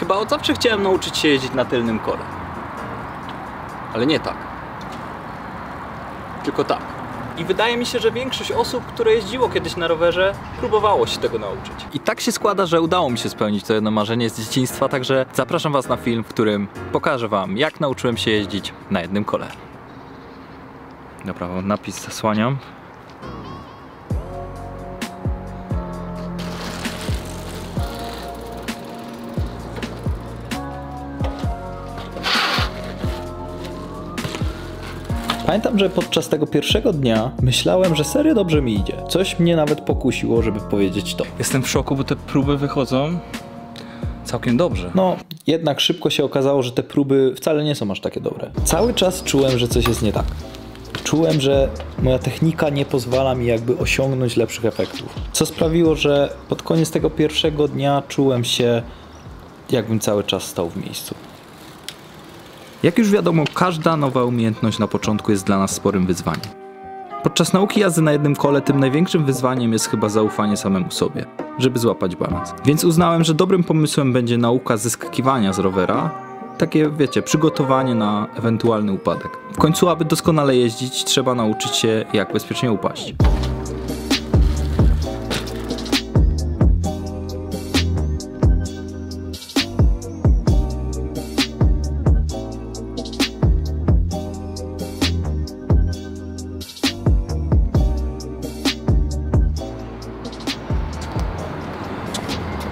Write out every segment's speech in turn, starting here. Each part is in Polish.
Chyba od zawsze chciałem nauczyć się jeździć na tylnym kole. Ale nie tak. Tylko tak. I wydaje mi się, że większość osób, które jeździło kiedyś na rowerze, próbowało się tego nauczyć. I tak się składa, że udało mi się spełnić to jedno marzenie z dzieciństwa, także zapraszam was na film, w którym pokażę wam, jak nauczyłem się jeździć na jednym kole. Dobra, napis zasłaniam. Pamiętam, że podczas tego pierwszego dnia myślałem, że serio dobrze mi idzie. Coś mnie nawet pokusiło, żeby powiedzieć to. Jestem w szoku, bo te próby wychodzą całkiem dobrze. No, jednak szybko się okazało, że te próby wcale nie są aż takie dobre. Cały czas czułem, że coś jest nie tak. Czułem, że moja technika nie pozwala mi jakby osiągnąć lepszych efektów. Co sprawiło, że pod koniec tego pierwszego dnia czułem się, jakbym cały czas stał w miejscu. Jak już wiadomo, każda nowa umiejętność na początku jest dla nas sporym wyzwaniem. Podczas nauki jazdy na jednym kole tym największym wyzwaniem jest chyba zaufanie samemu sobie, żeby złapać balans. Więc uznałem, że dobrym pomysłem będzie nauka zeskakiwania z rowera, takie wiecie, przygotowanie na ewentualny upadek. W końcu, aby doskonale jeździć, trzeba nauczyć się, jak bezpiecznie upaść.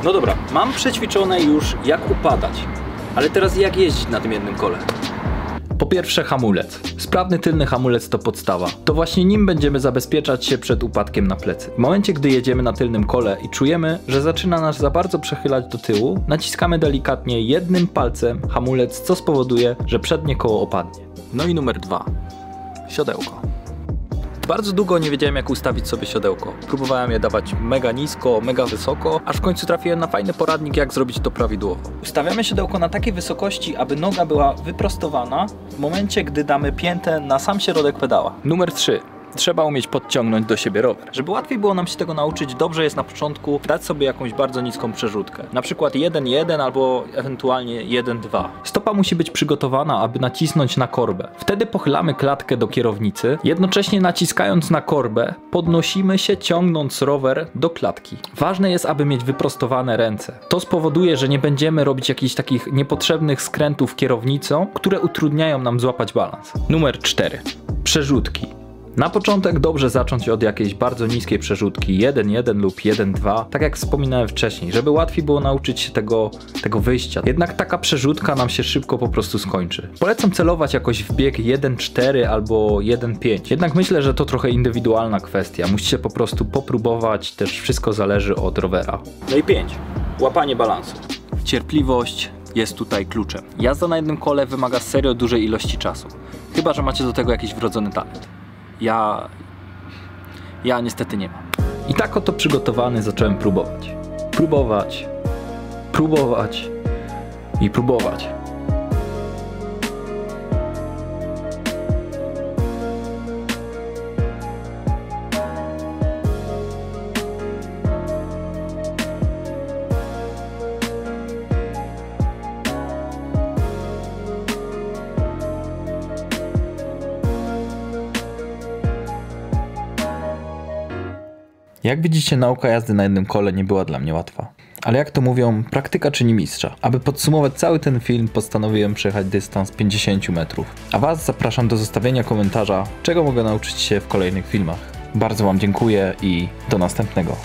No dobra, mam przećwiczone już, jak upadać, ale teraz jak jeździć na tym jednym kole? Po pierwsze hamulec. Sprawny tylny hamulec to podstawa. To właśnie nim będziemy zabezpieczać się przed upadkiem na plecy. W momencie, gdy jedziemy na tylnym kole i czujemy, że zaczyna nas za bardzo przechylać do tyłu, naciskamy delikatnie jednym palcem hamulec, co spowoduje, że przednie koło opadnie. No i numer 2. Siodełko. Bardzo długo nie wiedziałem, jak ustawić sobie siodełko. Próbowałem je dawać mega nisko, mega wysoko, aż w końcu trafiłem na fajny poradnik, jak zrobić to prawidłowo. Ustawiamy siodełko na takiej wysokości, aby noga była wyprostowana w momencie, gdy damy piętę na sam środek pedała. Numer 3. Trzeba umieć podciągnąć do siebie rower. Żeby łatwiej było nam się tego nauczyć, dobrze jest na początku dać sobie jakąś bardzo niską przerzutkę. Na przykład 1,1 albo ewentualnie 1,2. Stopa musi być przygotowana, aby nacisnąć na korbę. Wtedy pochylamy klatkę do kierownicy, jednocześnie naciskając na korbę, podnosimy się, ciągnąc rower do klatki. Ważne jest, aby mieć wyprostowane ręce. To spowoduje, że nie będziemy robić jakichś takich niepotrzebnych skrętów kierownicą, które utrudniają nam złapać balans. Numer 4. Przerzutki. Na początek dobrze zacząć od jakiejś bardzo niskiej przerzutki 1,1 lub 1,2, tak jak wspominałem wcześniej, żeby łatwiej było nauczyć się tego wyjścia. Jednak taka przerzutka nam się szybko po prostu skończy. Polecam celować jakoś w bieg 1,4 albo 1,5. Jednak myślę, że to trochę indywidualna kwestia. Musicie po prostu popróbować, też wszystko zależy od rowera. No i 5. Łapanie balansu. Cierpliwość jest tutaj kluczem. Jazda na jednym kole wymaga serio dużej ilości czasu. Chyba że macie do tego jakiś wrodzony talent. Ja niestety nie mam. I tak oto przygotowany zacząłem próbować. Próbować i próbować. Jak widzicie, nauka jazdy na jednym kole nie była dla mnie łatwa. Ale jak to mówią, praktyka czyni mistrza. Aby podsumować cały ten film, postanowiłem przejechać dystans 50 metrów. A was zapraszam do zostawienia komentarza, czego mogę nauczyć się w kolejnych filmach. Bardzo wam dziękuję i do następnego.